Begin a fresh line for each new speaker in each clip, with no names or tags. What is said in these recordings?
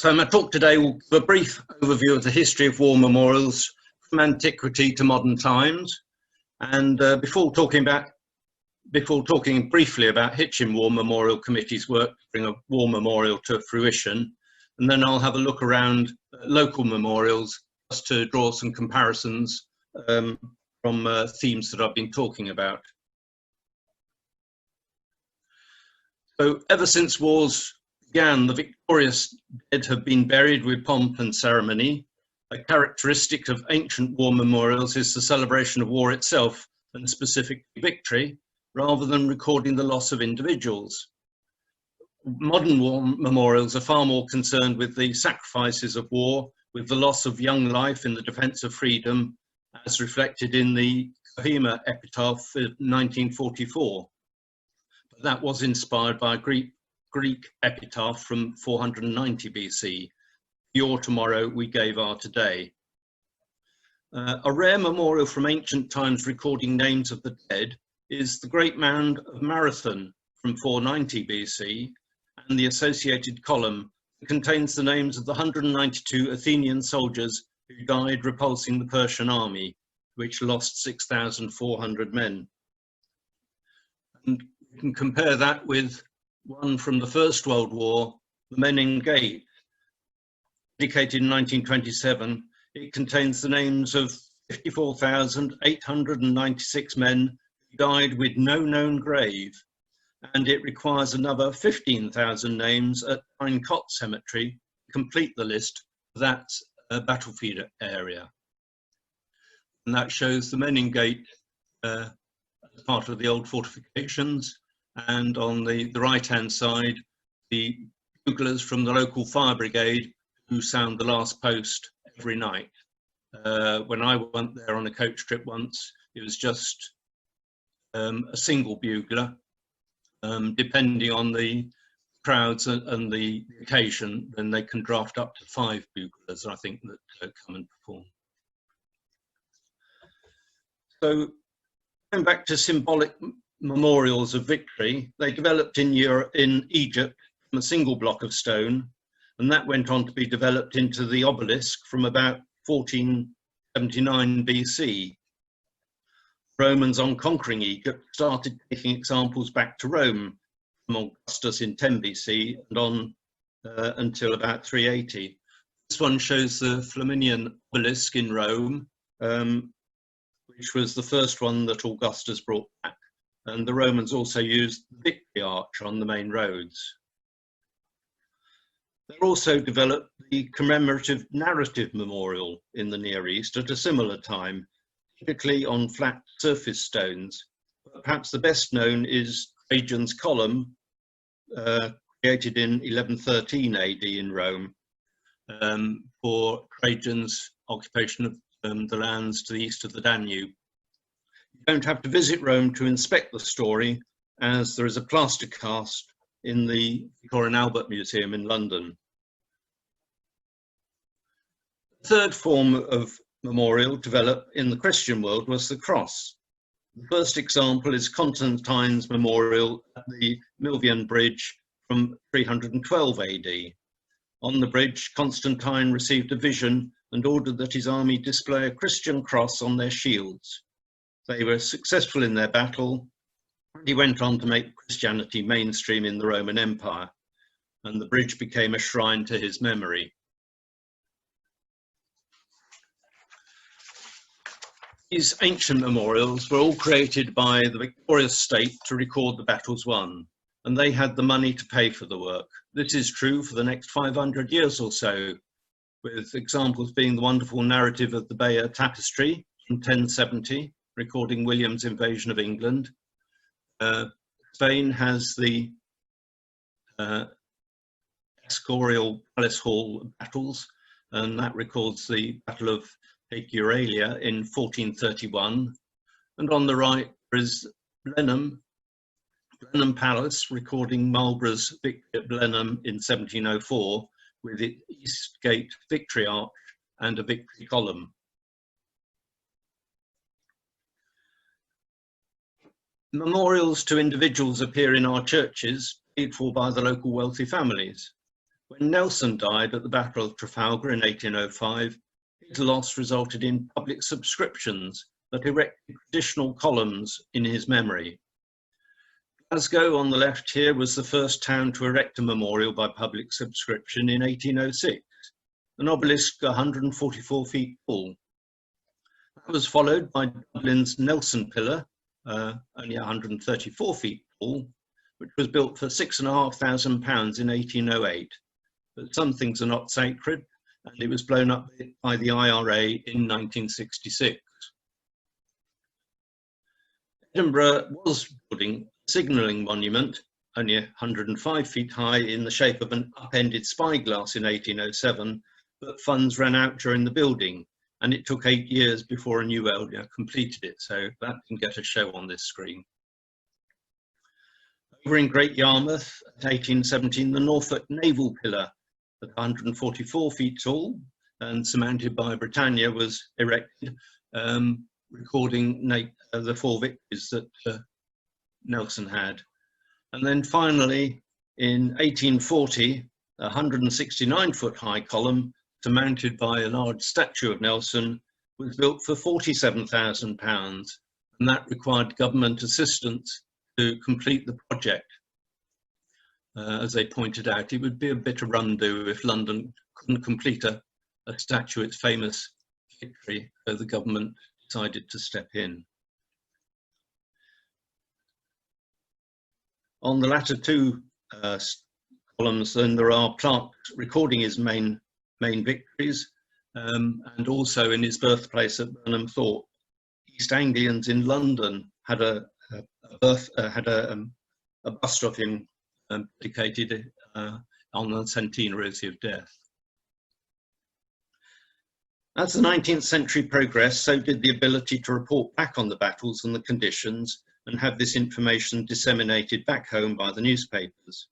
So my talk today will give a brief overview of the history of war memorials from antiquity to modern times. And before talking briefly about Hitchin War Memorial Committee's work to bring a war memorial to fruition, and then I'll have a look around local memorials just to draw some comparisons from themes that I've been talking about. So ever since wars began, the victorious dead have been buried with pomp and ceremony. A characteristic of ancient war memorials is the celebration of war itself and specific victory, rather than recording the loss of individuals. Modern war memorials are far more concerned with the sacrifices of war, with the loss of young life in the defense of freedom, as reflected in the Kohima epitaph of 1944. But that was inspired by a Greek epitaph from 490 BC, "Your tomorrow we gave our today." A rare memorial from ancient times recording names of the dead is the Great Mound of Marathon from 490 BC, and the associated column that contains the names of the 192 Athenian soldiers who died repulsing the Persian army, which lost 6,400 men. And you can compare that with one from the First World War, the Menin Gate, dedicated in 1927. It contains the names of 54,896 men who died with no known grave, and it requires another 15,000 names at Pine Cot Cemetery to complete the list of that battlefield area. And that shows the Menin Gate as part of the old fortifications, and on the right-hand side, the buglers from the local fire brigade who sound the last post every night. When I went there on a coach trip once, it was just a single bugler. Depending on the crowds and the occasion, then they can draft up to 5 buglers, I think, that come and perform. So going back to symbolic memorials of victory, they developed in Egypt from a single block of stone, and that went on to be developed into the obelisk from about 1479 BC. Romans, on conquering Egypt, started taking examples back to Rome from Augustus in 10 BC and on until about 380. This one shows the Flaminian obelisk in Rome, which was the first one that Augustus brought back. And the Romans also used the Victory Arch on the main roads. They also developed the commemorative narrative memorial in the Near East at a similar time, typically on flat surface stones. But perhaps the best known is Trajan's column, created in 1113 AD in Rome, for Trajan's occupation of the lands to the east of the Danube. You don't have to visit Rome to inspect the story, as there is a plaster cast in the Victoria and Albert Museum in London. The third form of memorial developed in the Christian world was the cross. The first example is Constantine's memorial at the Milvian Bridge from 312 AD. On the bridge, Constantine received a vision and ordered that his army display a Christian cross on their shields. They were successful in their battle, and he went on to make Christianity mainstream in the Roman Empire, and the bridge became a shrine to his memory. These ancient memorials were all created by the victorious state to record the battles won, and they had the money to pay for the work. This is true for the next 500 years or so, with examples being the wonderful narrative of the Bayeux Tapestry from 1070, recording William's invasion of England. Spain has the Escorial Palace Hall battles, and that records the Battle of Aigurelia in 1431. And on the right there is Blenheim Palace, recording Marlborough's victory at Blenheim in 1704, with its East Gate Victory Arch and a victory column. Memorials to individuals appear in our churches, paid for by the local wealthy families. When Nelson died at the Battle of Trafalgar in 1805, his loss resulted in public subscriptions that erected traditional columns in his memory. Glasgow, on the left here, was the first town to erect a memorial by public subscription in 1806, an obelisk 144 feet tall. That was followed by Dublin's Nelson Pillar, only 134 feet tall, which was built for £6,500 in 1808. But some things are not sacred, and it was blown up by the IRA in 1966. Edinburgh was building a signalling monument, only 105 feet high, in the shape of an upended spyglass in 1807, but funds ran out during the building, and it took 8 years before a new area completed it, so that can get a show on this screen. Over in Great Yarmouth, at 1817, the Norfolk Naval Pillar, at 144 feet tall and surmounted by Britannia, was erected, recording the 4 victories that Nelson had. And then finally, in 1840, a 169-foot high column, surmounted by a large statue of Nelson, was built for £47,000, and that required government assistance to complete the project. As they pointed out, it would be a bit of run-do if London couldn't complete a statue of its famous victory, so the government decided to step in. On the latter 2 columns, then, there are plaques recording his main victories, and also in his birthplace at Burnham Thorpe. East Anglians in London had a bust of him dedicated on the centenary of death. As the 19th century progressed, so did the ability to report back on the battles and the conditions, and have this information disseminated back home by the newspapers.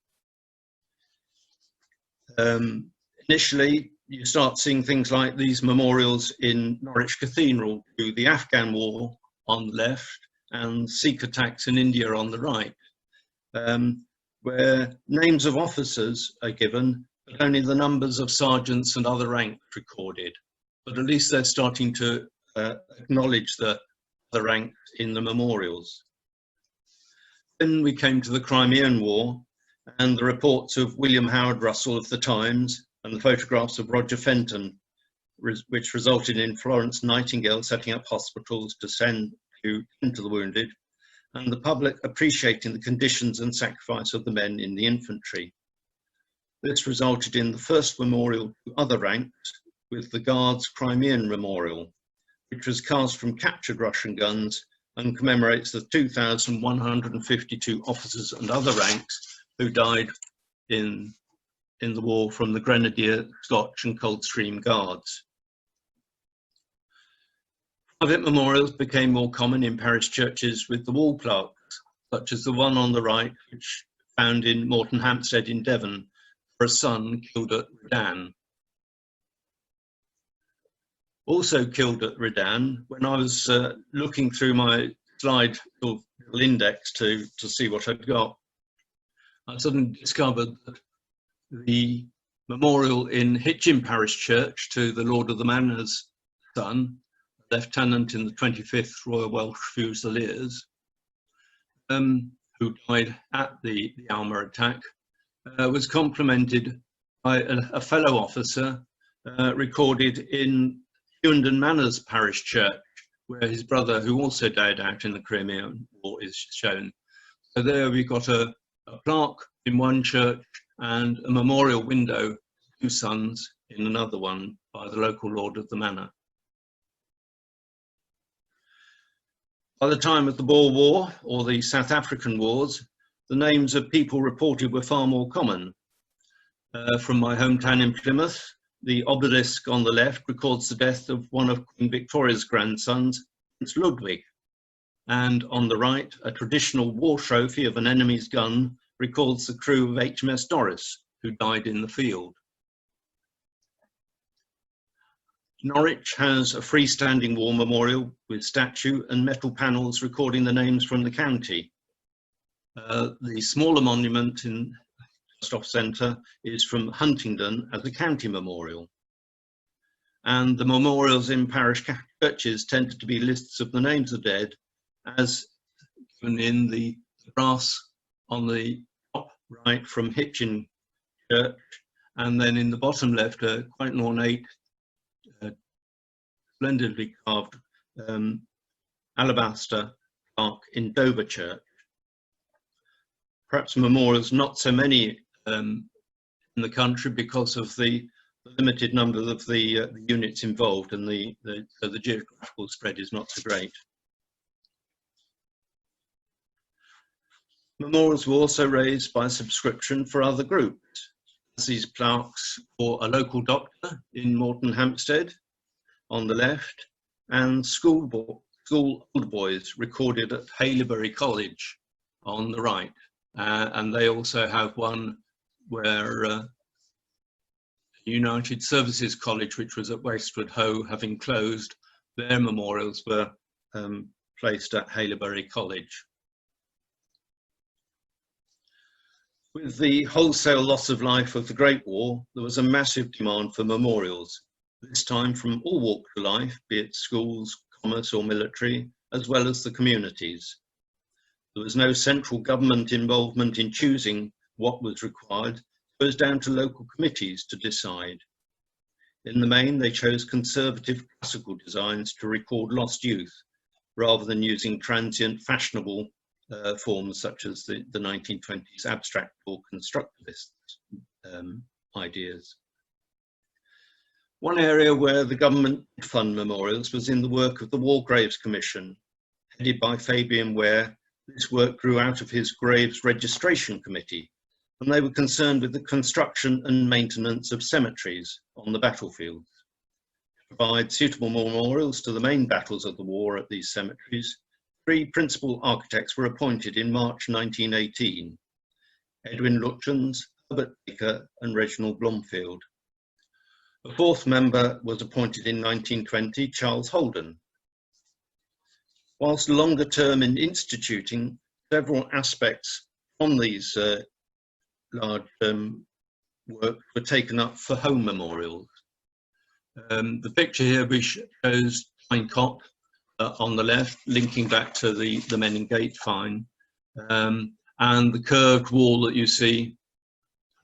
Initially, you start seeing things like these memorials in Norwich Cathedral to the Afghan War on the left and Sikh attacks in India on the right, where names of officers are given, but only the numbers of sergeants and other ranks recorded. But at least they're starting to acknowledge the ranks in the memorials. Then we came to the Crimean War and the reports of William Howard Russell of the Times and the photographs of Roger Fenton, which resulted in Florence Nightingale setting up hospitals to send to the wounded, and the public appreciating the conditions and sacrifice of the men in the infantry. This resulted in the first memorial to other ranks, with the Guards' Crimean Memorial, which was cast from captured Russian guns and commemorates the 2,152 officers and other ranks who died in the war from the Grenadier, Scotch and Coldstream Guards. Private memorials became more common in parish churches with the wall plaques, such as the one on the right, which found in Morton Hampstead in Devon for a son killed at Redan. Also killed at Redan, when I was looking through my slide little index to see what I'd got, I suddenly discovered that the memorial in Hitchin Parish Church to the Lord of the Manor's son, Lieutenant in the 25th Royal Welsh Fusiliers, who died at the Alma attack, was complimented by a fellow officer recorded in Hughenden Manor's Parish Church, where his brother, who also died out in the Crimean War, is shown. So there we've got a plaque in one church and a memorial window, 2 sons in another one by the local Lord of the Manor. By the time of the Boer War or the South African Wars, the names of people reported were far more common. From my hometown in Plymouth, the obelisk on the left records the death of one of Queen Victoria's grandsons, Prince Ludwig. And on the right, a traditional war trophy of an enemy's gun records the crew of HMS Doris, who died in the field. Norwich has a freestanding war memorial with statue and metal panels recording the names from the county. The smaller monument just off centre, is from Huntingdon as a county memorial. And the memorials in parish churches tended to be lists of the names of dead, as given in the brass on the top right from Hitchin Church, and then in the bottom left, quite an ornate, splendidly carved alabaster plaque in Dover Church. Perhaps memorials not so many in the country because of the limited number of the units involved, and so the geographical spread is not so great. Memorials were also raised by subscription for other groups, as these plaques for a local doctor in Morton Hampstead on the left, and school old boys recorded at Haileybury College on the right. And they also have one where United Services College, which was at Westwood Ho, having closed, their memorials were placed at Haileybury College. With the wholesale loss of life of the Great War, there was a massive demand for memorials, this time from all walks of life, be it schools, commerce or military, as well as the communities. There was no central government involvement in choosing what was required. It was down to local committees to decide. In the main, they chose conservative classical designs to record lost youth, rather than using transient fashionable forms such as the 1920s abstract or constructivist ideas. One area where the government did fund memorials was in the work of the War Graves Commission, headed by Fabian Ware. This work grew out of his Graves Registration Committee, and they were concerned with the construction and maintenance of cemeteries on the battlefields. To provide suitable memorials to the main battles of the war at these cemeteries, 3 principal architects were appointed in March 1918, Edwin Lutyens, Herbert Baker and Reginald Blomfield. A 4th member was appointed in 1920, Charles Holden. Whilst longer term in instituting, several aspects from these large work were taken up for home memorials. The picture here shows Tyne Cot on the left, linking back to the Menin Gate fine, and the curved wall that you see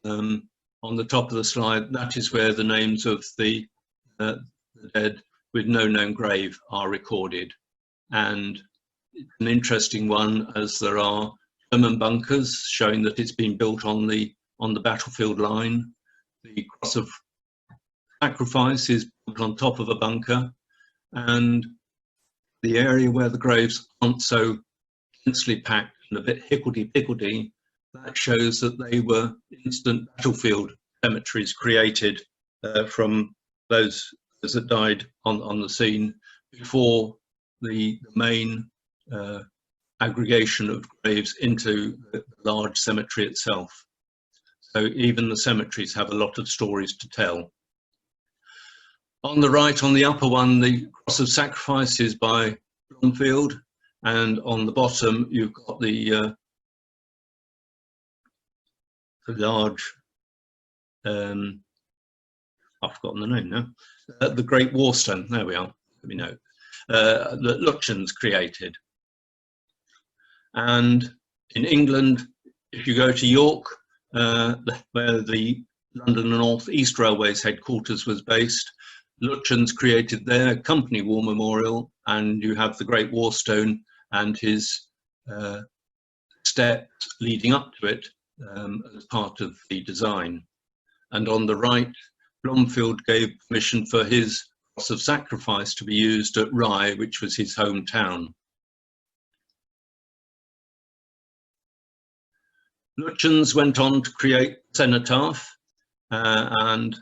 on the top of the slide, that is where the names of the dead with no known grave are recorded. And it's an interesting one, as there are German bunkers showing that it's been built on the battlefield line. The cross of sacrifice is built on top of a bunker, and the area where the graves aren't so densely packed and a bit higgledy-piggledy, that shows that they were instant battlefield cemeteries created from those that died on the scene before the main aggregation of graves into the large cemetery itself. So even the cemeteries have a lot of stories to tell. On the right, on the upper one, the cross of sacrifice is by Blomfield, and on the bottom you've got the large, I've forgotten the name now, the Great Warstone, there we are, let me know, that Lutyens created. And in England, if you go to York, where the London and North East Railway's headquarters was based, Lutyens created their company war memorial, and you have the Great Warstone and his steps leading up to it as part of the design. And on the right, Blomfield gave permission for his cross of sacrifice to be used at Rye, which was his hometown. Lutyens went on to create Cenotaph, and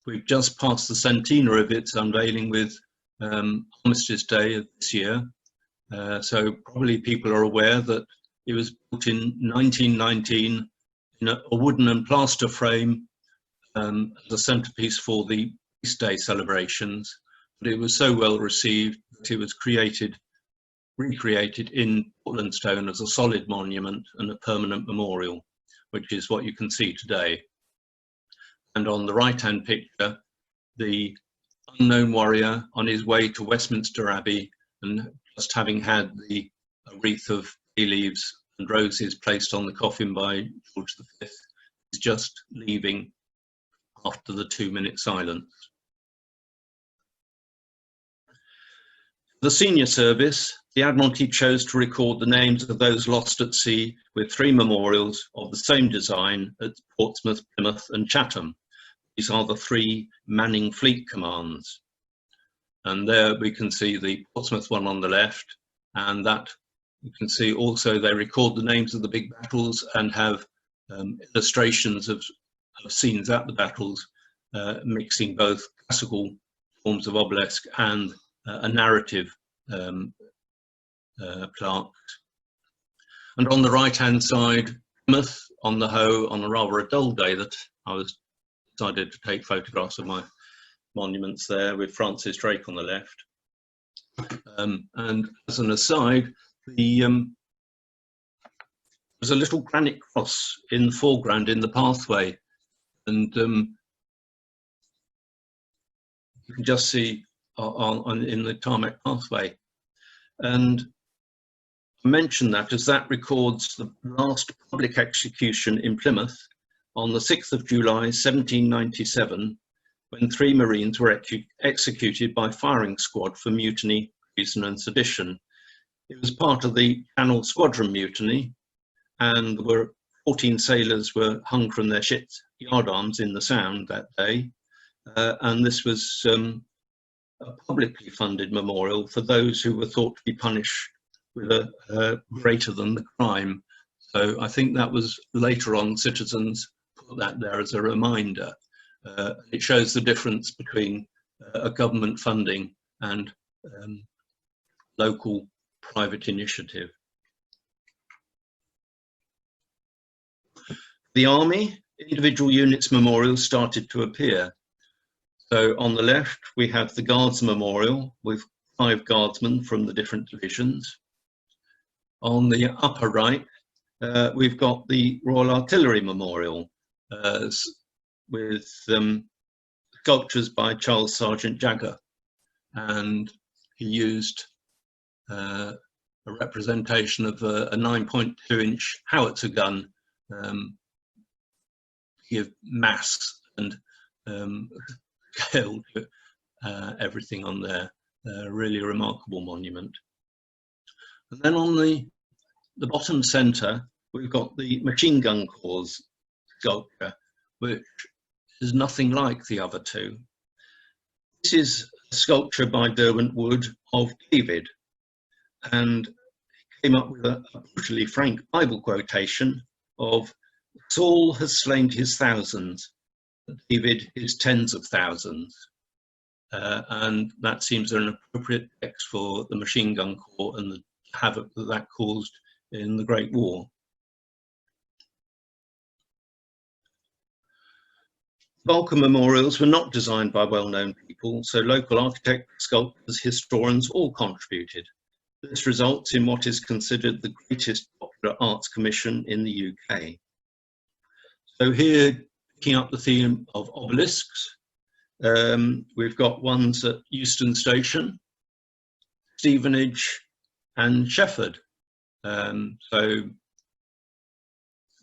we've just passed the centenary of its unveiling with Armistice Day of this year. So probably people are aware that it was built in 1919 in a wooden and plaster frame as a centerpiece for the Peace Day celebrations. But it was so well received that it was recreated in Portland stone as a solid monument and a permanent memorial, which is what you can see today. And on the right-hand picture, the unknown warrior on his way to Westminster Abbey, and just having had the wreath of bay leaves and roses placed on the coffin by George V, is just leaving after the 2-minute silence. The senior service, the Admiralty chose to record the names of those lost at sea with 3 memorials of the same design at Portsmouth, Plymouth and Chatham. These are the 3 Manning Fleet Commands. And there we can see the Portsmouth one on the left, and that you can see also they record the names of the big battles and have illustrations of scenes at the battles, mixing both classical forms of obelisk and a narrative plaque. And on the right-hand side, Plymouth on the Hoe, on a rather dull day that I was decided to take photographs of my monuments there with Francis Drake on the left. And as an aside, there's a little granite cross in the foreground in the pathway, and you can just see in the tarmac pathway. And I mention that as that records the last public execution in Plymouth on the 6th of July 1797, when 3 Marines were executed by firing squad for mutiny, treason and sedition. It was part of the Channel Squadron mutiny, and there were 14 sailors were hung from their ship's yardarms in the Sound that day. And this was a publicly funded memorial for those who were thought to be punished with a greater than the crime. So I think that was later on citizens put that there as a reminder. It shows the difference between a government funding and local private initiative. The Army, individual units memorials started to appear. So on the left, we have the Guards Memorial with 5 guardsmen from the different divisions. On the upper right, we've got the Royal Artillery Memorial with sculptures by Charles Sergeant Jagger. And he used a representation of a 9.2-inch howitzer gun to give mass and scale to everything on there. Really remarkable monument. And then on the bottom centre, we've got the Machine Gun Corps sculpture, which is nothing like the other 2. This is a sculpture by Derwent Wood of David, and he came up with a brutally frank Bible quotation of Saul has slain his thousands, David his tens of thousands. And that seems an appropriate text for the Machine Gun Corps and the havoc that caused in the Great War. Vulcan memorials were not designed by well-known people, so local architects, sculptors, historians all contributed. This results in what is considered the greatest popular arts commission in the UK. So here, picking up the theme of obelisks, we've got ones at Euston Station, Stevenage and Shefford. So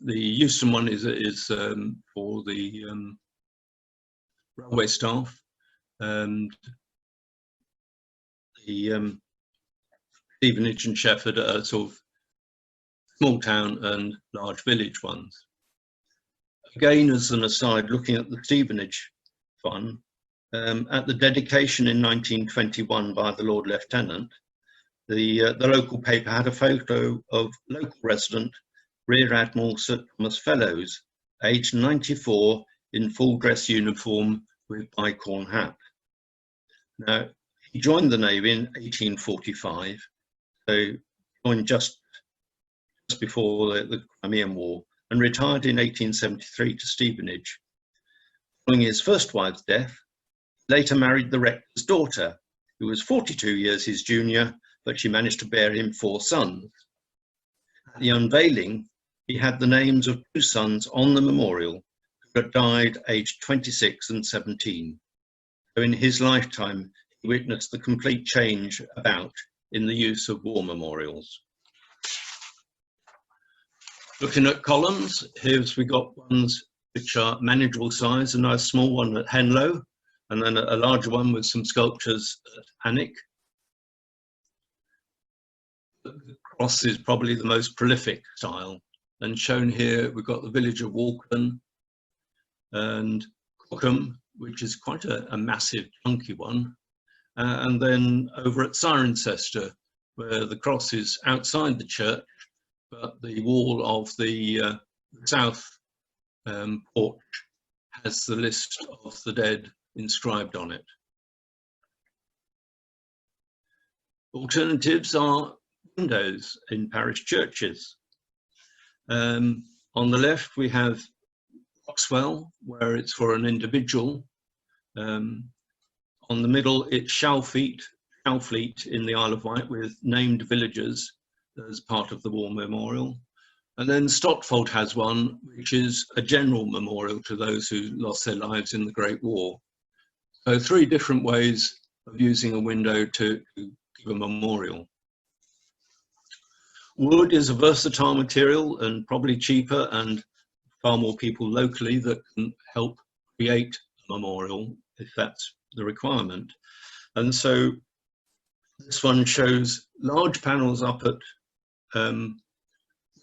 the Euston one is for the railway staff, and the Stevenage and Shefford are sort of small town and large village ones. Again, as an aside, looking at the Stevenage one, at the dedication in 1921 by the Lord Lieutenant, the local paper had a photo of local resident Rear Admiral Sir Thomas Fellows, aged 94, in full dress uniform with bicorn hat. Now, he joined the Navy in 1845, so joined just before the Crimean War, and retired in 1873 to Stevenage. Following his first wife's death, he later married the rector's daughter, who was 42 years his junior, but she managed to bear him 4 sons. At the unveiling, he had the names of 2 sons on the memorial who had died aged 26 and 17. So in his lifetime, he witnessed the complete change about in the use of war memorials. Looking at columns, here's we got ones which are manageable size, a nice small one at Henlow, and then a larger one with some sculptures at Alnwick. The cross is probably the most prolific style, and shown here we've got the village of Walken and Cookham, which is quite a massive chunky one, and then over at Cirencester, where the cross is outside the church, but the wall of the south porch has the list of the dead inscribed on it. Alternatives are windows in parish churches. On the left we have Boxwell, where it's for an individual. On the middle it's Shalfleet in the Isle of Wight, with named villagers as part of the war memorial. And then Stotfold has one, which is a general memorial to those who lost their lives in the Great War. So 3 different ways of using a window to give a memorial. Wood is a versatile material and probably cheaper, and far more people locally that can help create a memorial if that's the requirement. And so this one shows large panels up at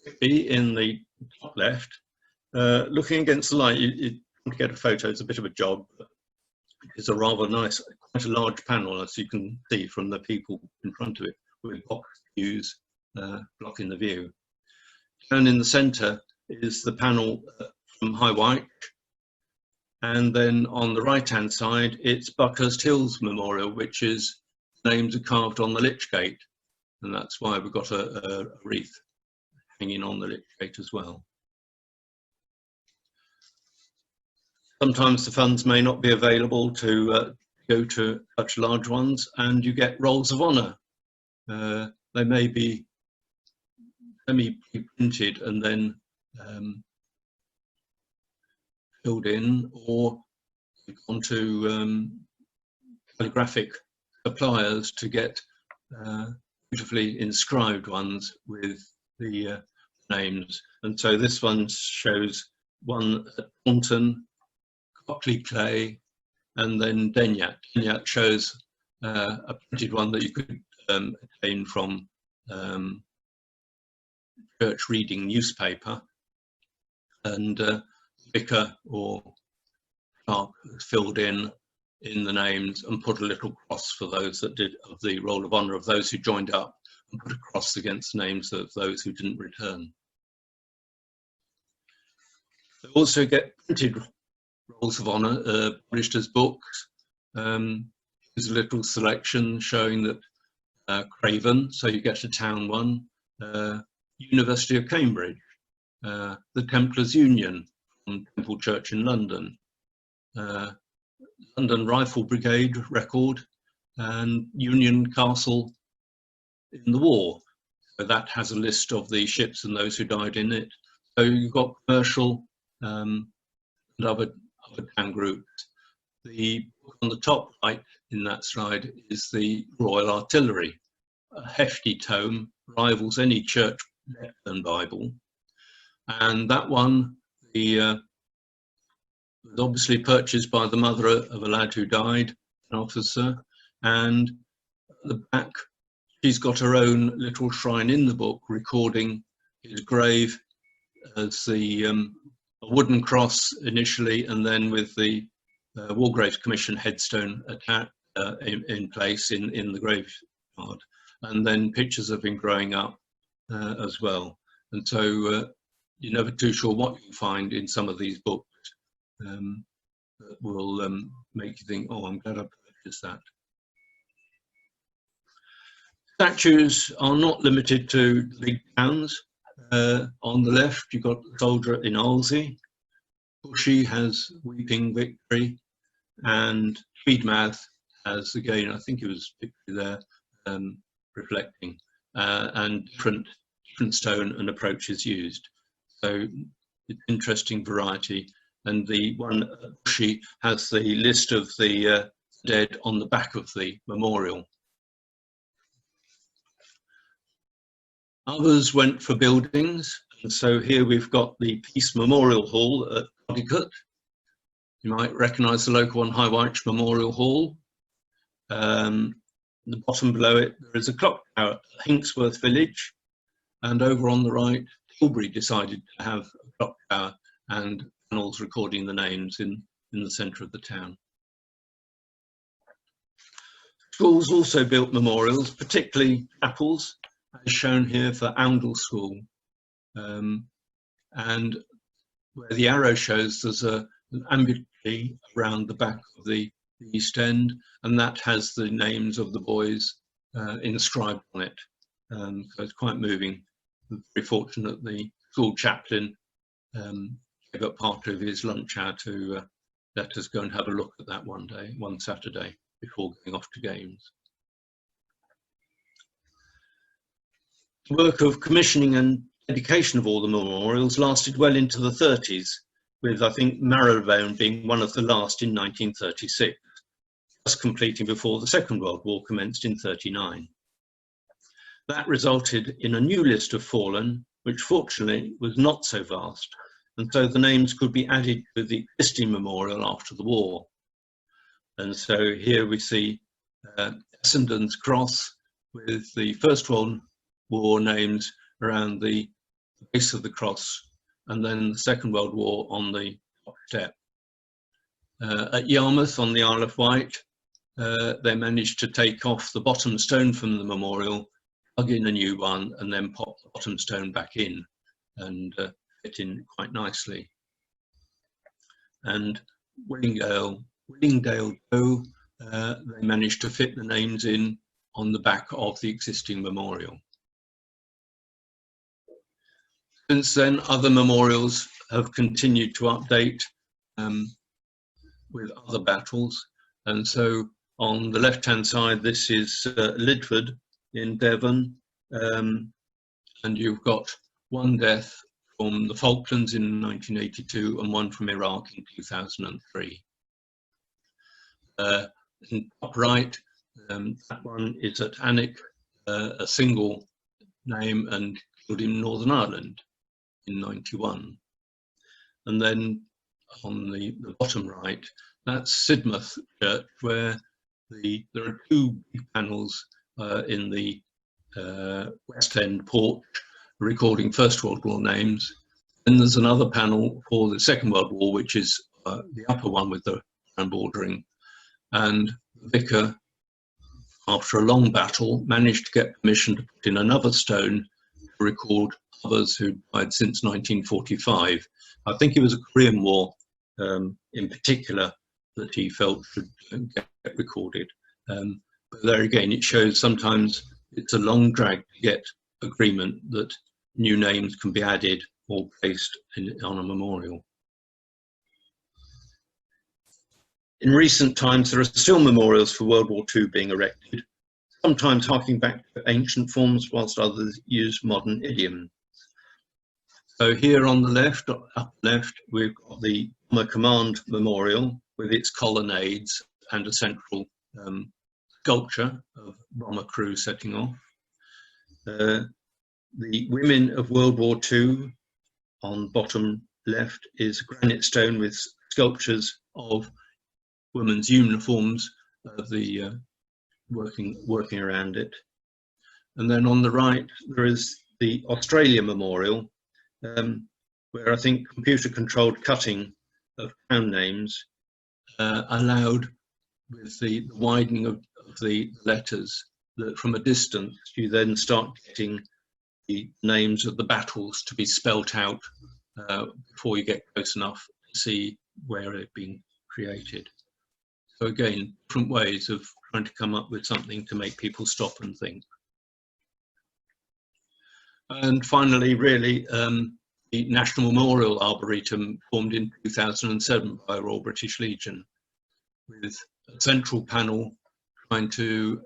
Whitby in the top left, looking against the light. You want to get a photo, it's a bit of a job, but it's a rather nice, quite a large panel, as you can see from the people in front of it, with box views blocking the view. Down in the centre is the panel from High Wyke, and then on the right hand side it's Buckhurst Hills Memorial, which is names are carved on the lich gate, and that's why we've got a wreath hanging on the lich gate as well. Sometimes the funds may not be available to go to such large ones, and you get rolls of honour. They may be semi-printed and then filled in, or onto calligraphic suppliers to get beautifully inscribed ones with the names. And so this one shows one at Quentin, Cockley Clay, and then Denyatt. Denyatt shows a printed one that you could obtain from church reading newspaper, and vicar or clerk filled in the names and put a little cross for those that did, of the roll of honour of those who joined up, and put a cross against names of those who didn't return. They also get printed rolls of honour published as books. Here's a little selection showing that Craven, so you get a town one, University of Cambridge, the Templars Union from Temple Church in London, London Rifle Brigade record, and Union Castle in the war. So that has a list of the ships and those who died in it. So you've got commercial and other town groups. The book on the top right in that slide is the Royal Artillery, a hefty tome, rivals any church lectern Bible. And that one was obviously purchased by the mother of a lad who died, an officer, and at the back she's got her own little shrine in the book recording his grave as the a wooden cross initially, and then with the War Graves Commission headstone in place in the graveyard, and then pictures of him growing up as well. And so you're never too sure what you find in some of these books that will make you think, oh, I'm glad I purchased that. Statues are not limited to big towns. On the left, you've got the soldier in Olsey. Bushy has Weeping Victory, and Tweedmouth has, again, I think it was Victory there, reflecting, and different stone and approaches used. So it's interesting variety. And the one at Bushy has the list of the dead on the back of the memorial. Others went for buildings, and so here we've got the Peace Memorial Hall at Connecticut. You might recognise the local one, High Wyche Memorial Hall. The bottom below it, there is a clock tower at Hinksworth Village, and over on the right, Tilbury decided to have a clock tower and panels recording the names in the centre of the town. Schools also built memorials, particularly chapels, as shown here for Oundle School. And where the arrow shows, there's an ambulatory around the back of the East End, and that has the names of the boys inscribed on it. So it's quite moving. I'm very fortunate the school chaplain gave up part of his lunch hour to let us go and have a look at that one Saturday before going off to games. The work of commissioning and dedication of all the memorials lasted well into the 30s, with I think Marylebone being one of the last in 1936, just completing before the Second World War commenced in 1939. That resulted in a new list of fallen, which fortunately was not so vast, and so the names could be added to the existing memorial after the war. And so here we see Essendon's Cross with the First World War names around the base of the cross, and then the Second World War on the top step. At Yarmouth on the Isle of Wight, they managed to take off the bottom stone from the memorial, plug in a new one, and then pop the bottom stone back in and fit in quite nicely. And Willingdale Doe, they managed to fit the names in on the back of the existing memorial. Since then, other memorials have continued to update with other battles. And so on the left-hand side, this is Lidford in Devon. And you've got one death from the Falklands in 1982 and one from Iraq in 2003. In top right, that one is at Alnwick, a single name, and killed in Northern Ireland in 91. And then on the bottom right, that's Sidmouth Church, where there are two big panels in the West End porch recording First World War names. Then there's another panel for the Second World War, which is the upper one with the brown bordering. And the vicar, after a long battle, managed to get permission to put in another stone to record others who died since 1945. I think it was a Korean War in particular that he felt should get recorded. But there again, it shows sometimes it's a long drag to get agreement that new names can be added or placed on a memorial. In recent times, there are still memorials for World War II being erected, sometimes harking back to ancient forms, whilst others use modern idioms. So here on the left, up left, we've got the Bomber Command Memorial with its colonnades and a central sculpture of bomber crew setting off. The Women of World War II on bottom left is a granite stone with sculptures of women's uniforms of the working around it. And then on the right, there is the Australia Memorial, where I think computer-controlled cutting of town names allowed, with the widening of the letters, that from a distance you then start getting the names of the battles to be spelt out before you get close enough to see where they've been created. So again, different ways of trying to come up with something to make people stop and think. And finally, really, the National Memorial Arboretum formed in 2007 by Royal British Legion, with a central panel trying to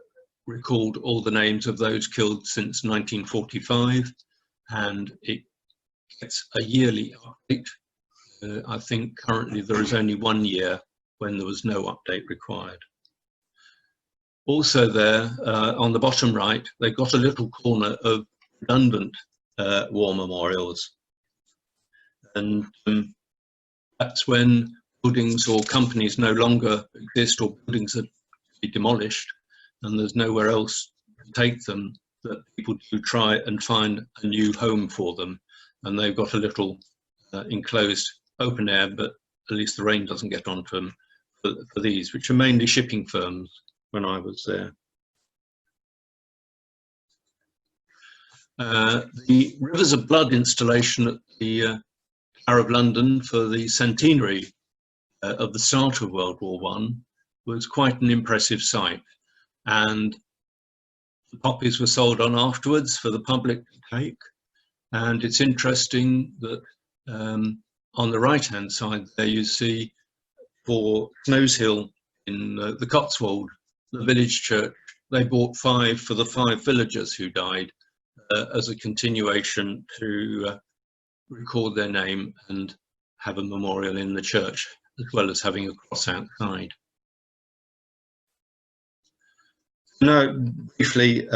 record all the names of those killed since 1945, and it gets a yearly update. I think currently there is only 1 year when there was no update required. Also there, on the bottom right, they've got a little corner of redundant war memorials. And that's when buildings or companies no longer exist, or buildings are to be demolished and there's nowhere else to take them, that people do try and find a new home for them. And they've got a little enclosed open air, but at least the rain doesn't get onto them for these, which are mainly shipping firms when I was there. The Rivers of Blood installation at the Tower of London for the centenary of the start of World War I was quite an impressive sight, and the copies were sold on afterwards for the public to take. And it's interesting that on the right hand side there you see for Snows Hill in the Cotswold, the village church, they bought 5 for the 5 villagers who died as a continuation to record their name and have a memorial in the church, as well as having a cross outside. Now, briefly,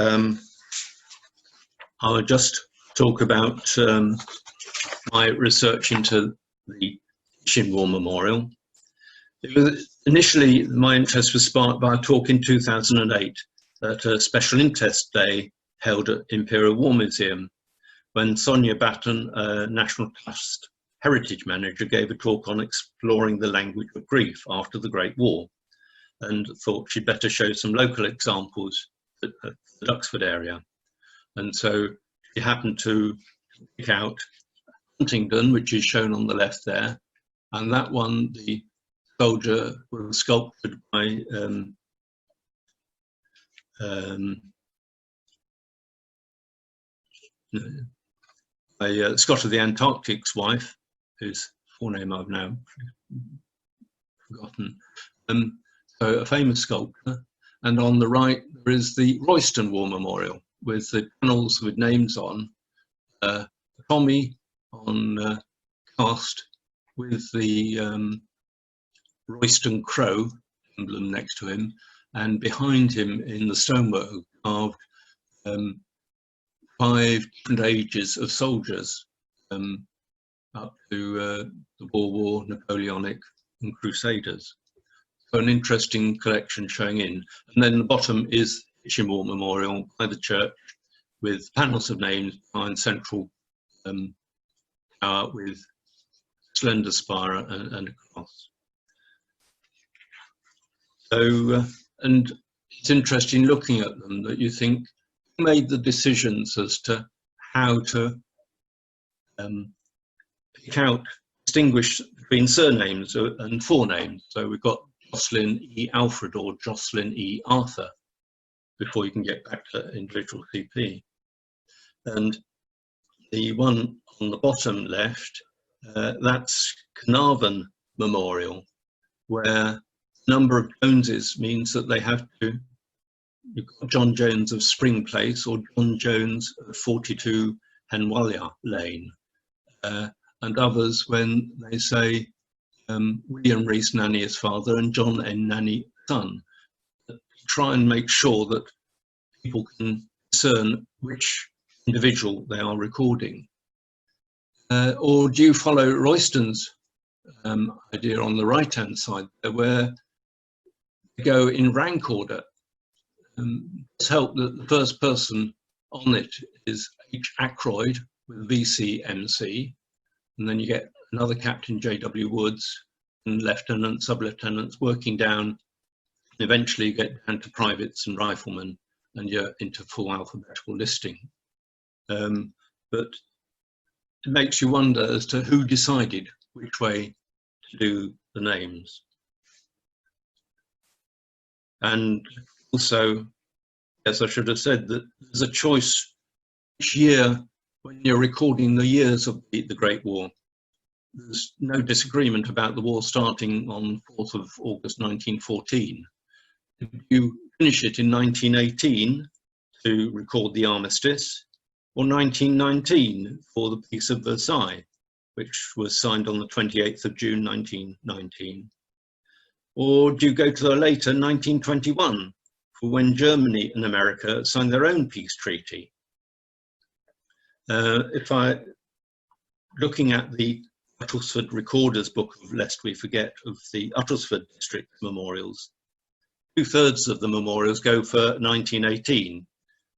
I'll just talk about my research into the Itchen War Memorial. Initially, my interest was sparked by a talk in 2008 at a special interest day held at Imperial War Museum, when Sonia Batten, a National Trust Heritage Manager, gave a talk on exploring the language of grief after the Great War, and thought she'd better show some local examples at the Duxford area. And so she happened to pick out Huntingdon, which is shown on the left there, and that one, the soldier was sculpted by Scott of the Antarctic's wife, whose forename I've now forgotten. So a famous sculptor. And on the right there is the Royston War Memorial with the panels with names on. Tommy on cast with the Royston Crow emblem next to him, and behind him in the stonework carved 5 different ages of soldiers, up to the Boer War, Napoleonic and Crusaders. So an interesting collection showing in. And then the bottom is Itchen War Memorial by the church with panels of names behind central tower with slender spire and a cross. So, and it's interesting looking at them that you think, who made the decisions as to how to pick out, distinguish between surnames and forenames. So we've got Jocelyn E. Alfred or Jocelyn E. Arthur before you can get back to individual CP. And the one on the bottom left, that's Carnarvon Memorial, where number of Joneses means that they have to, you've got John Jones of Spring Place or John Jones of 42 Henwalia Lane, and others when they say William Rees Nanny is father and John N. Nanny son, to try and make sure that people can discern which individual they are recording. Or do you follow Royston's idea on the right hand side there, where they go in rank order? It's helped that the first person on it is H. Ackroyd with VCMC, and then you get another Captain J.W. Woods and lieutenant, sub-lieutenants working down, and eventually you get down to privates and riflemen, and you're into full alphabetical listing. But it makes you wonder as to who decided which way to do the names. And also, as I should have said, that there's a choice each year when you're recording the years of the Great War. There's no disagreement about the war starting on 4th of August 1914. If you finish it in 1918 to record the armistice, or 1919 for the Peace of Versailles, which was signed on the 28th of June 1919? Or do you go to the later 1921 for when Germany and America signed their own peace treaty? Looking at the Uttlesford Recorder's Book of Lest We Forget of the Uttlesford District memorials, 2/3 of the memorials go for 1918,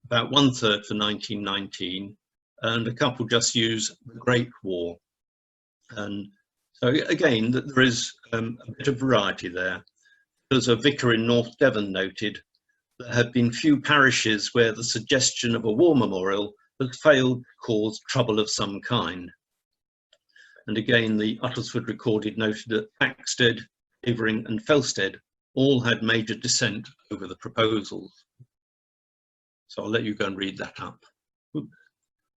about 1/3 for 1919, and a couple just use the Great War. And so again, there is a bit of variety there. As a vicar in North Devon noted, there have been few parishes where the suggestion of a war memorial has failed to cause trouble of some kind. And again, the Uttlesford Recorded noted that Hackstead, Havering and Felsted all had major dissent over the proposals. So I'll let you go and read that up.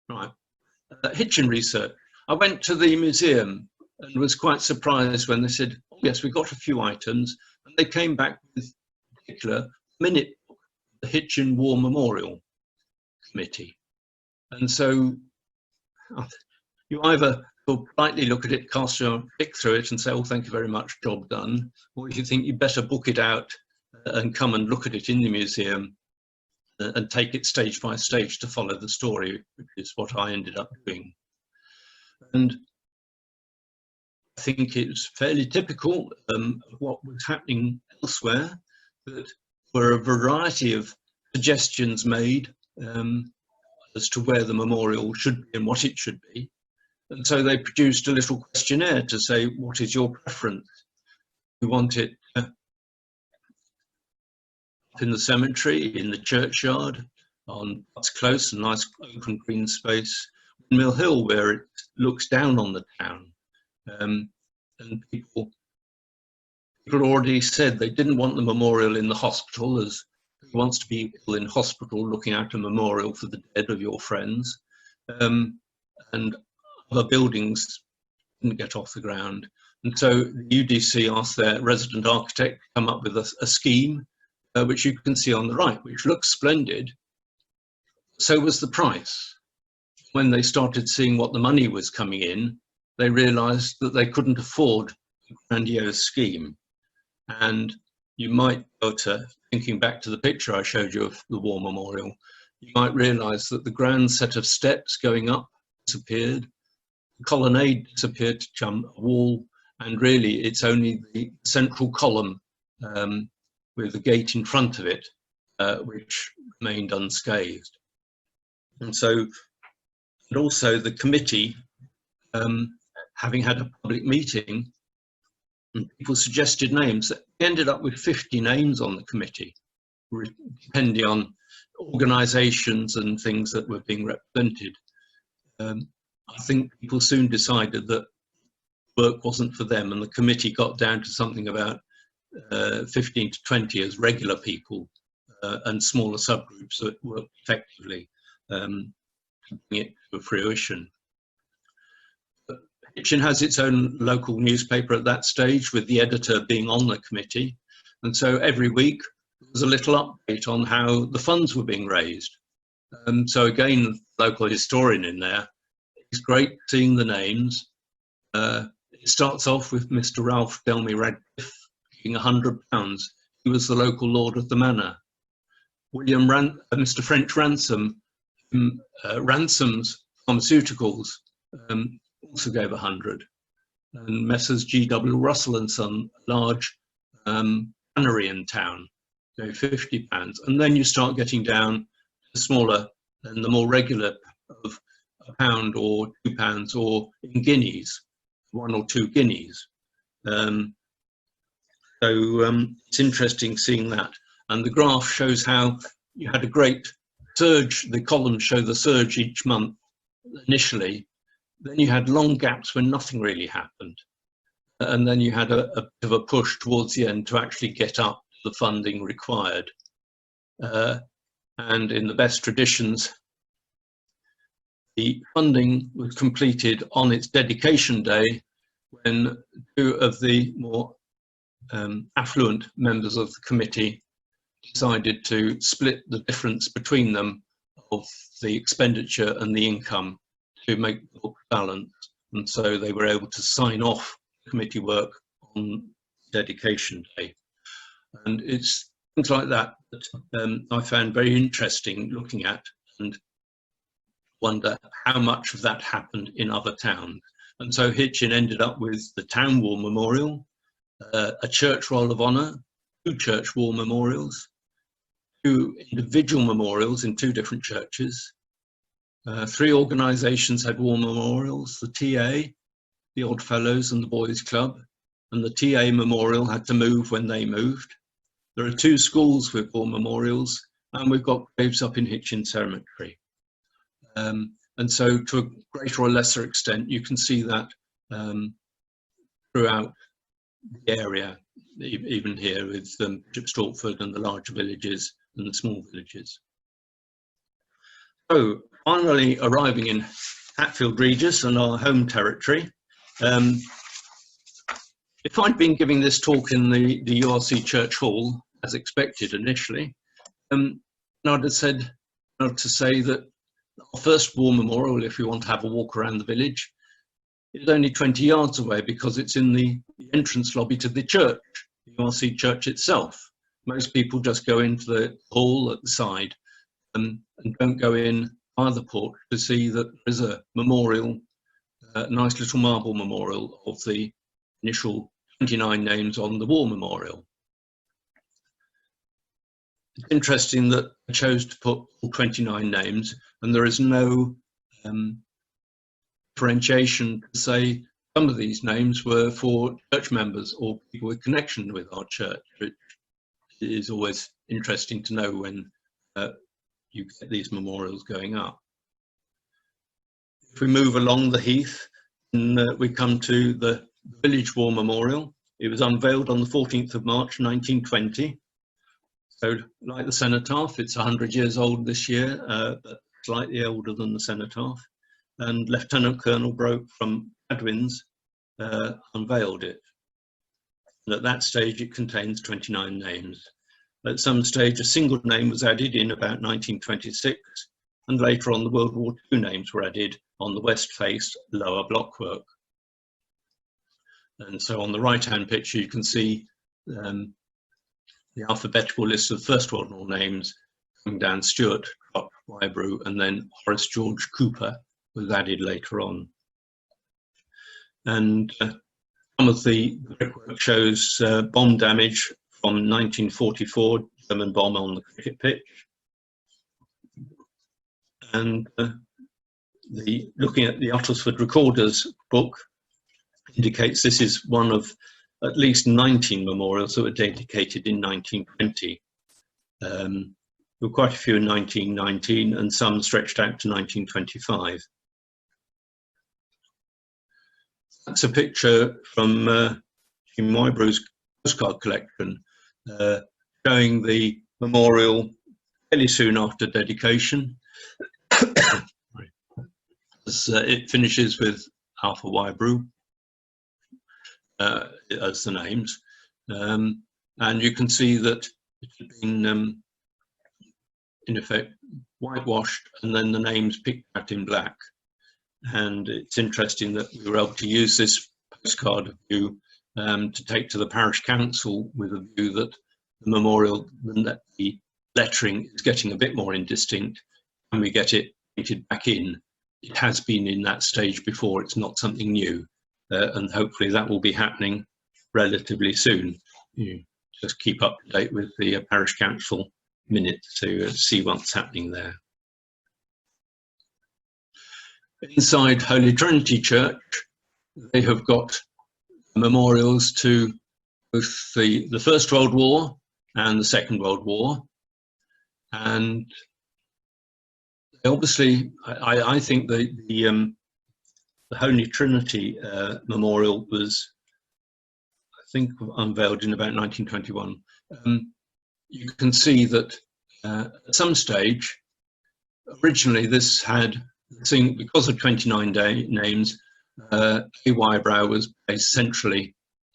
Right. Hitchin research. I went to the museum and was quite surprised when they said, oh yes, we got a few items, and they came back with a particular minute book, the Hitchin War Memorial Committee. And so you either politely look at it, cast your pick through it and say, oh, thank you very much, job done. Or if you think you better book it out and come and look at it in the museum and take it stage by stage to follow the story, which is what I ended up doing. And I think it's fairly typical of what was happening elsewhere, that there were a variety of suggestions made as to where the memorial should be and what it should be. And so they produced a little questionnaire to say, what is your preference? You want it up in the cemetery, in the churchyard, on Butts Close, a nice open green space, Mill Hill, where it looks down on the town. And people already said they didn't want the memorial in the hospital, as who wants to be ill in hospital looking at a memorial for the dead of your friends. And other buildings didn't get off the ground. And so the UDC asked their resident architect to come up with a scheme, which you can see on the right, which looks splendid. So was the price. When they started seeing what the money was coming in, they realized that they couldn't afford a grandiose scheme. And you might go to, thinking back to the picture I showed you of the War Memorial, you might realize that the grand set of steps going up disappeared. The colonnade disappeared to become a wall, and really it's only the central column with the gate in front of it which remained unscathed. And so, and also the committee, having had a public meeting, and people suggested names, they ended up with 50 names on the committee, depending on organisations and things that were being represented. I think people soon decided that work wasn't for them, and the committee got down to something about 15 to 20 as regular people and smaller subgroups that worked effectively to bring it to fruition. Hitchin has its own local newspaper at that stage, with the editor being on the committee, and so every week there was a little update on how the funds were being raised. So again, local historian in there. It's great seeing the names. It starts off with Mr. Ralph Delmy Radcliffe giving £100. He was the local lord of the manor. Mr. French Ransom, Ransom's Pharmaceuticals, also gave 100. And Messrs. G.W. Russell and Son, a large tannery in town, gave £50. And then you start getting down to smaller and the more regular of £1 or £2, or in guineas, 1 or 2 guineas. It's interesting seeing that. And the graph shows how you had a great surge. The columns show the surge each month initially. Then you had long gaps when nothing really happened. And then you had a bit of a push towards the end to actually get up to the funding required. And in the best traditions, the funding was completed on its dedication day, when 2 of the more affluent members of the committee decided to split the difference between them of the expenditure and the income to make the book balance. And so they were able to sign off committee work on dedication day. And it's things like that that I found very interesting looking at, and wonder how much of that happened in other towns. And so Hitchin ended up with the Town War Memorial, a Church Roll of Honour, 2 Church War Memorials, 2 individual memorials in 2 different churches. 3 organisations had war memorials, the TA, the Odd Fellows and the Boys Club, and the TA memorial had to move when they moved. There are 2 schools with war memorials, and we've got graves up in Hitchin Cemetery. And so to a greater or lesser extent, you can see that throughout the area, even here with Bishop Stortford and the larger villages and the small villages. So finally arriving in Hatfield Regis and our home territory. If I'd been giving this talk in the URC Church Hall, as expected initially, I'd have said to say that our first war memorial, if we want to have a walk around the village, is only 20 yards away because it's in the entrance lobby to the church, the URC church itself. Most people just go into the hall at the side and don't go in by the porch to see that there's a memorial, a nice little marble memorial of the initial 29 names on the war memorial. It's interesting that I chose to put all 29 names, and there is no differentiation to say some of these names were for church members or people with connection with our church. It is always interesting to know when you get these memorials going up. If we move along the heath, and we come to the Village War Memorial. It was unveiled on the 14th of March 1920. So like the cenotaph, it's 100 years old this year, but slightly older than the cenotaph. And Lieutenant Colonel Broke from Hadwin's unveiled it. And at that stage, it contains 29 names. At some stage, a single name was added in about 1926, and later on the World War II names were added on the west face lower blockwork. And so on the right-hand picture, you can see the alphabetical list of First World War names coming down: Stuart, Crop, Wybrew, and then Horace George Cooper was added later on. And some of the brickwork shows bomb damage from 1944, German bomb on the cricket pitch. And looking at the Uttlesford Recorder's book indicates this is one of at least 19 memorials that were dedicated in 1920. There were quite a few in 1919 and some stretched out to 1925. That's a picture from Jim Wybrow's postcard collection showing the memorial fairly soon after dedication. It finishes with Alpha Wybrew as the names, and you can see that it had been in effect whitewashed and then the names picked out in black. And it's interesting that we were able to use this postcard view to take to the parish council with a view that the memorial, that the lettering is getting a bit more indistinct, and we get it painted back in. It has been in that stage before, it's not something new, and hopefully that will be happening relatively soon. You just keep up to date with the parish council minutes to see what's happening there. Inside Holy Trinity Church, they have got memorials to both the First World War and the Second World War. And obviously, I think the Holy Trinity memorial was, I think, unveiled in about 1921. You can see that at some stage, originally this had, because of 29 names, A. Wybrow was placed centrally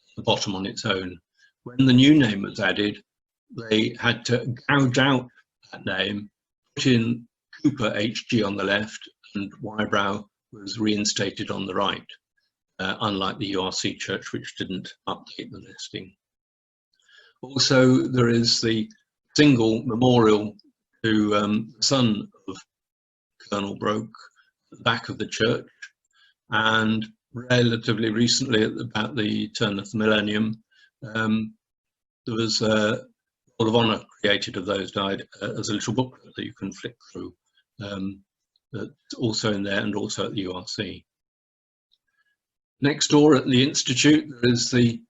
at the bottom on its own. When the new name was added, they had to gouge out that name, put in Cooper HG on the left, and Wybrow was reinstated on the right, unlike the URC church, which didn't update the listing. Also, there is the single memorial to the son of Colonel Broke at the back of the church, and relatively recently, at about the turn of the millennium, there was a Roll of Honour created of those died as a little booklet that you can flick through. That's also in there, and also at the URC. Next door at the Institute, there is the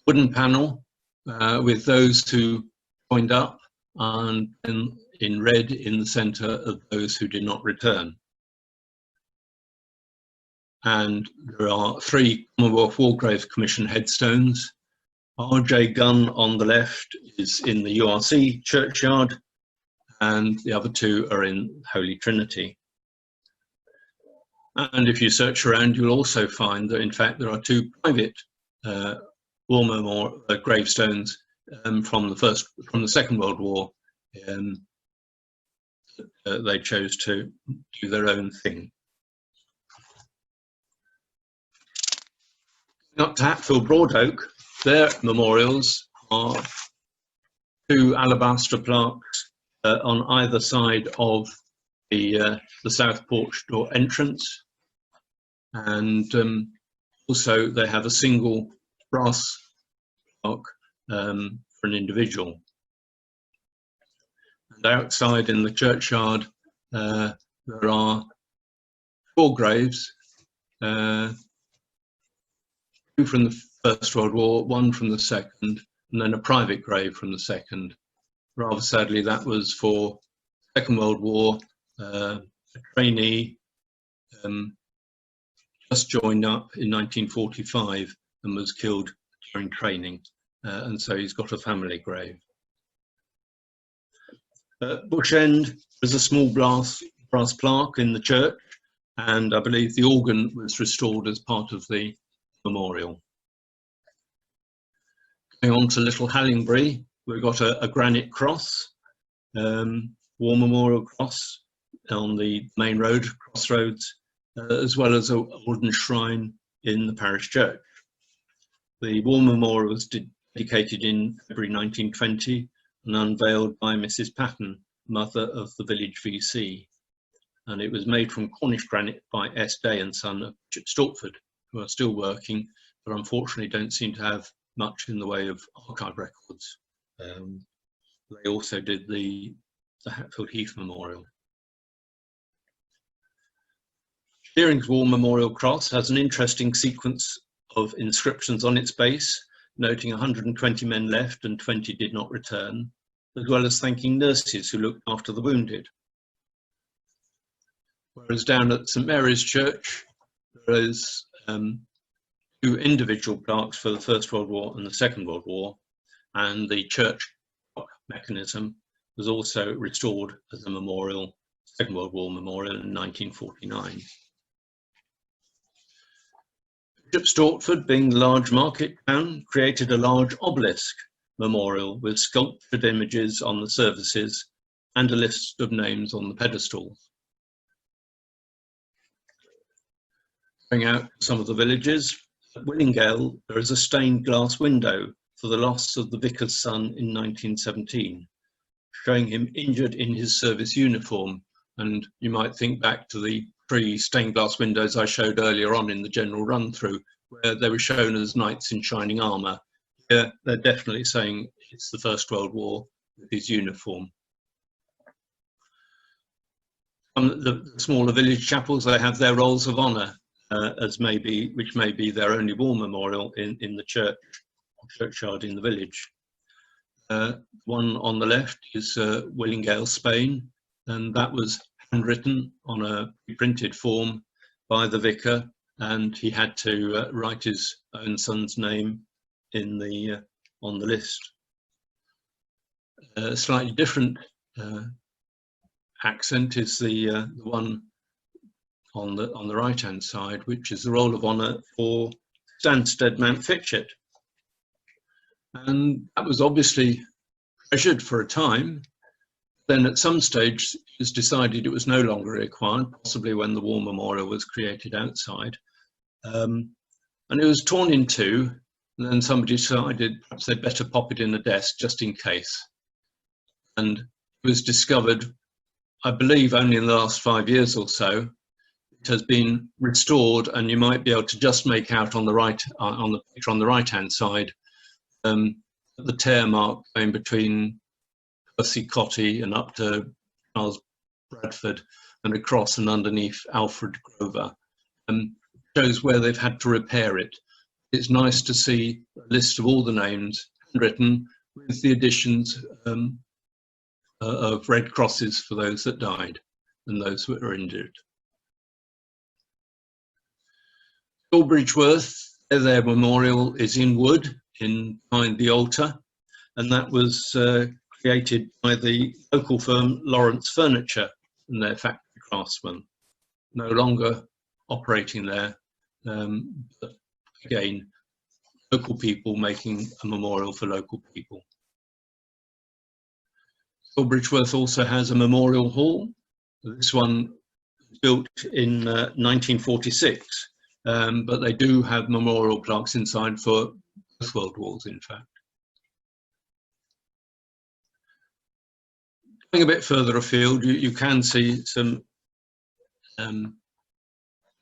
wooden panel with those who joined up, and in red in the centre of those who did not return. And there are 3 Commonwealth War Graves Commission headstones. R.J. Gunn on the left is in the URC churchyard, and the other 2 are in Holy Trinity. And if you search around, you'll also find that, in fact, there are 2 private war memorial gravestones from the Second World War. They chose to do their own thing. Up to Hatfield Broadoak, their memorials are 2 alabaster plaques on either side of the south porch door entrance, and also they have a single brass plaque for an individual. And outside in the churchyard, there are 4 graves, 2 from the First World War, 1 from the Second, and then a private grave from the Second. Rather sadly, that was for Second World War, a trainee just joined up in 1945 and was killed during training, and so he's got a family grave. At Bush End, there's a small brass plaque in the church, and I believe the organ was restored as part of the memorial. Going on to Little Hallingbury, we've got a granite cross, war memorial cross on the main road, crossroads, as well as a wooden shrine in the parish church. The war memorial was dedicated in February 1920 and unveiled by Mrs. Patton, mother of the village VC. And it was made from Cornish granite by S. Day and Son of Bishop Stortford, who are still working, but unfortunately don't seem to have much in the way of archive records. They also did the Hatfield Heath Memorial. Shearing's War Memorial Cross has an interesting sequence of inscriptions on its base, noting 120 men left and 20 did not return, as well as thanking nurses who looked after the wounded. Whereas down at St Mary's Church, there is 2 individual plaques for the First World War and the Second World War, and the church clock mechanism was also restored as a memorial, Second World War memorial in 1949. Bishop Stortford, being the large market town, created a large obelisk memorial with sculptured images on the surfaces and a list of names on the pedestals. Going out to some of the villages, at Willingale there is a stained glass window for the loss of the vicar's son in 1917, showing him injured in his service uniform. And you might think back to the 3 stained glass windows I showed earlier on in the general run through, where they were shown as knights in shining armour. Here they're definitely saying it's the First World War with his uniform. On the smaller village chapels, they have their rolls of honour, which may be their only war memorial in the churchyard in the village. One on the left is Willingale, Spain, and that was handwritten on a printed form by the vicar, and he had to write his own son's name in on the list. A slightly different accent is the one on the right hand side, which is the roll of honour for Stansted Mount Fitchett, and that was obviously treasured for a time, Then at some stage it was decided it was no longer required, possibly when the War Memorial was created outside. And it was torn in two, and then somebody decided perhaps they'd better pop it in a desk just in case. And it was discovered, I believe, only in the last 5 years or so. It has been restored, and you might be able to just make out on the right, on the picture on the right-hand side, the tear mark going between Percy Cotty and up to Charles Bradford and across and underneath Alfred Grover. Shows where they've had to repair it. It's nice to see a list of all the names handwritten with the additions of red crosses for those that died and those that were injured. Bridgeworth, their memorial is in wood behind the altar, and that was created by the local firm Lawrence Furniture and their factory craftsmen, no longer operating there, but again, local people making a memorial for local people. Bridgeworth also has a memorial hall. This one was built in 1946, but they do have memorial plaques inside for both world wars, in fact. Going a bit further afield, you can see some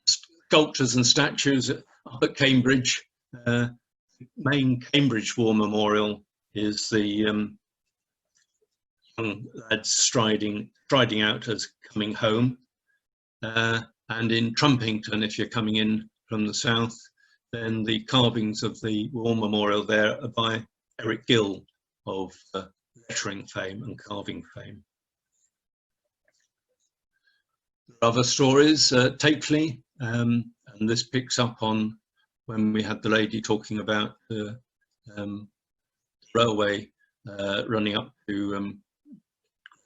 sculptures and statues up at Cambridge. Main Cambridge War Memorial is the young lads striding out as coming home. And in Trumpington, if you're coming in from the south, then the carvings of the War Memorial there are by Eric Gill of lettering fame and carving fame. There are other stories, Takeley, and this picks up on when we had the lady talking about the railway running up to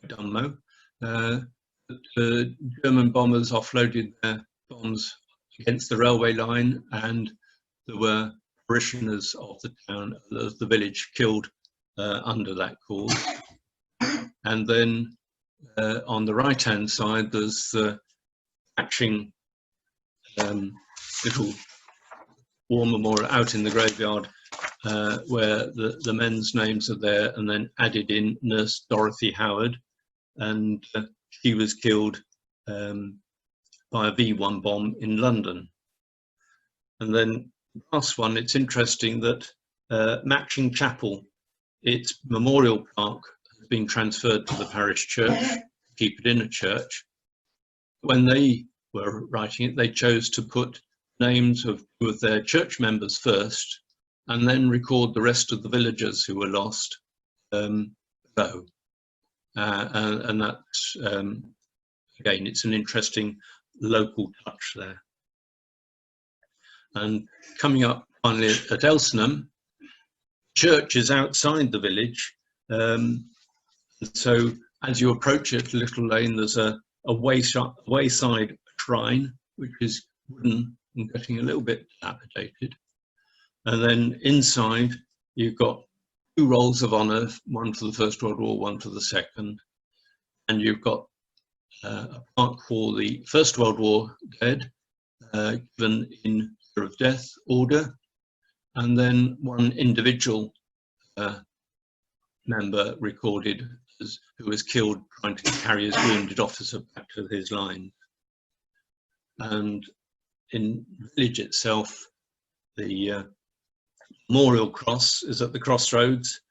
Dunmow. The German bombers offloaded their bombs against the railway line, and there were parishioners of the town, of the village, killed under that cause. And then on the right-hand side, there's the matching little war memorial out in the graveyard, where the men's names are there, and then added in Nurse Dorothy Howard, and she was killed by a V1 bomb in London. And then the last one, it's interesting that Matching Chapel, its memorial plaque has been transferred to the parish church, keep it in a church. When they were writing it, they chose to put names of two of their church members first, and then record the rest of the villagers who were lost below. And that's, again, it's an interesting local touch there. And coming up finally at Elsenham, church is outside the village. So as you approach it, Little Lane, there's a wayside shrine, which is wooden and getting a little bit dilapidated. And then inside, you've got two rolls of honour, one for the First World War, one for the Second. And you've got a plaque for the First World War dead, given in order of death order, and then one individual member recorded who was killed trying to carry his wounded officer back to his line. And in the village itself, the memorial cross is at the crossroads.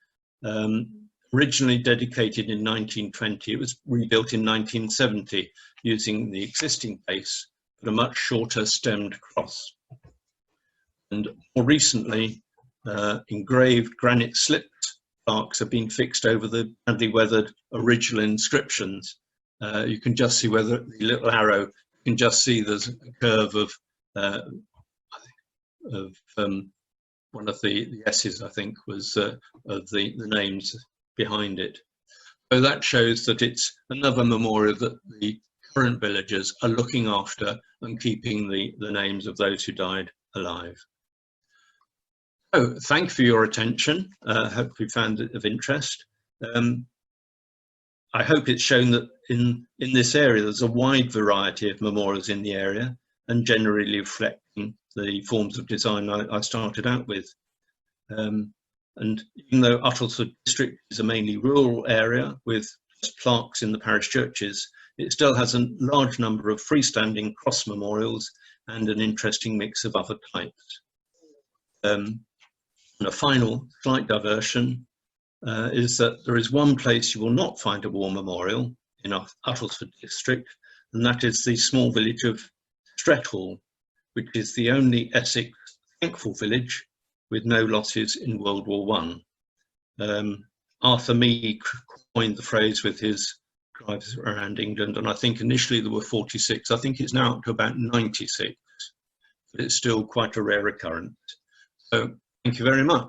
Originally dedicated in 1920, it was rebuilt in 1970 using the existing base, but a much shorter stemmed cross. And more recently, engraved granite slipped plaques have been fixed over the badly weathered original inscriptions. You can just see where the little arrow, you can just see there's a curve of one of the S's, I think, was of the names behind it. So that shows that it's another memorial that the current villagers are looking after and keeping the names of those who died alive. So thank you for your attention. Hope you found it of interest. I hope it's shown that in this area there's a wide variety of memorials in the area, and generally reflecting the forms of design I started out with. And even though Uttlesford district is a mainly rural area with just plaques in the parish churches, it still has a large number of freestanding cross memorials and an interesting mix of other types. And a final slight diversion is that there is one place you will not find a war memorial in Uttlesford district, and that is the small village of Strethall, which is the only Essex thankful village with no losses in World War I. Arthur Mee coined the phrase with his drives around England, and I think initially there were 46. I think it's now up to about 96, but it's still quite a rare occurrence. So thank you very much.